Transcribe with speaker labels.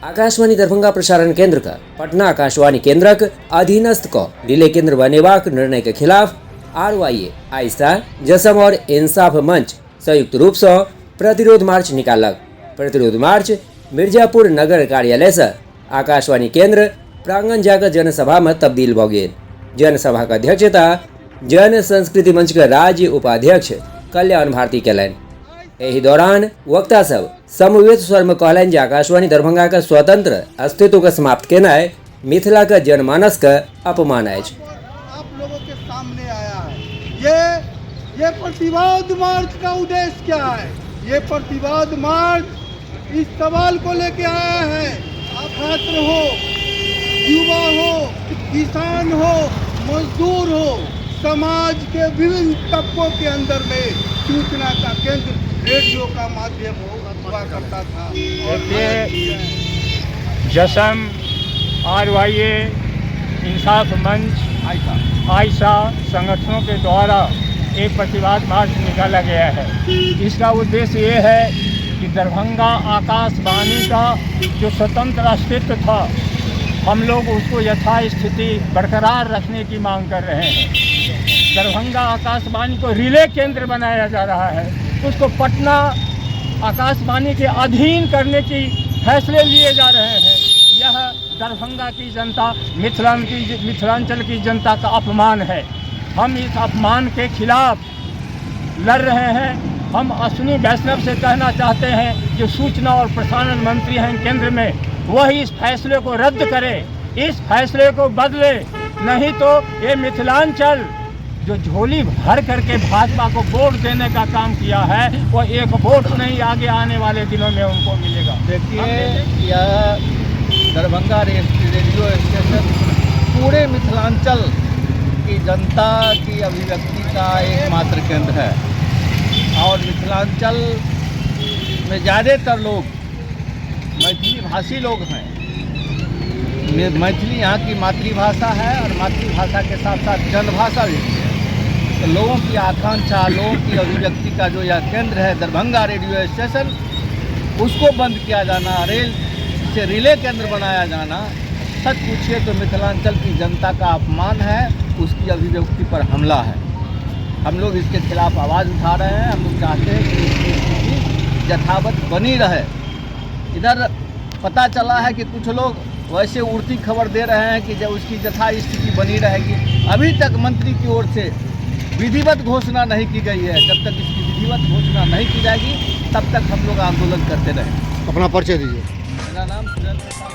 Speaker 1: आकाशवाणी दरभंगा प्रसारण केंद्र का पटना आकाशवाणी केंद्रक अधीनस्थ को रिले केंद्र बनेबाक निर्णय के खिलाफ RYA, आइसा, जसम और इंसाफ मंच संयुक्त रूप से प्रतिरोध मार्च निकालक। प्रतिरोध मार्च मिर्जापुर नगर कार्यालय से आकाशवाणी केंद्र प्रांगण जाकर जनसभा में तब्दील भ गेल। जनसभा का अध्यक्षता जन संस्कृति मंच के राज्य उपाध्यक्ष कल्याण भारती कयलनि। एहि दौरान वक्ता सब समवेत स्वर में कहलनि जे आकाशवाणी दरभंगा के स्वतंत्र अस्तित्व के समाप्त केनाय मिथिला के जनमानस के अपमान अछि।
Speaker 2: आप लोगों के सामने आया है ये प्रतिवाद मार्च का उद्देश्य क्या है? ये प्रतिवाद मार्च इस सवाल को लेके आया है। आप छात्र हो, युवा हो, किसान हो, मजदूर हो, समाज के विभिन्न तबकों के अंदर में सूचना का केंद्र रेडियो का माध्यम हुआ करता था।
Speaker 3: जसम, RYA, इंसाफ मंच, आइसा संगठनों के द्वारा एक प्रतिवाद मार्च निकाला गया है। इसका उद्देश्य ये है कि दरभंगा आकाशवाणी का जो स्वतंत्र अस्तित्व था, हम लोग उसको यथास्थिति बरकरार रखने की मांग कर रहे हैं। दरभंगा आकाशवाणी को रिले केंद्र बनाया जा रहा है, उसको पटना आकाशवाणी के अधीन करने की फैसले लिए जा रहे हैं। यह दरभंगा की जनता, मिथिलांचल की जनता का अपमान है। हम इस अपमान के खिलाफ लड़ रहे हैं। हम अश्विनी वैष्णव से कहना चाहते हैं जो सूचना और प्रसारण मंत्री हैं केंद्र में, वह इस फैसले को रद्द करे, इस फैसले को बदले, नहीं तो ये मिथिलांचल जो झोली भर करके भाजपा को वोट देने का काम किया है, वो एक वोट नहीं आगे आने वाले दिनों में उनको मिलेगा।
Speaker 2: देखिए, यह दरभंगा रेडियो स्टेशन पूरे मिथिलांचल की जनता की अभिव्यक्ति का एकमात्र केंद्र है और मिथिलांचल में ज़्यादातर लोग मैथिली भाषी लोग हैं। मैथिली यहाँ की मातृभाषा है और मातृभाषा के साथ साथ जनभाषा भी है। तो लोगों की आकांक्षा, लोगों की अभिव्यक्ति का जो यह केंद्र है दरभंगा रेडियो स्टेशन, उसको बंद किया जाना, से रिले केंद्र बनाया जाना, सच पूछिए तो मिथिलांचल की जनता का अपमान है, उसकी अभिव्यक्ति पर हमला है। हम लोग इसके खिलाफ आवाज़ उठा रहे हैं। हम लोग चाहते हैं कि इसकी स्थिति यथावत बनी रहे। इधर पता चला है कि कुछ लोग वैसे उड़ती खबर दे रहे हैं कि जब उसकी यथा स्थिति बनी रहेगी। अभी तक मंत्री की ओर से विधिवत घोषणा नहीं की गई है। जब तक इसकी विधिवत घोषणा नहीं की जाएगी तब तक हम लोग आंदोलन करते रहें।
Speaker 4: अपना परिचय दीजिए।
Speaker 2: मेरा नाम सुरेंद्र प्रसाद।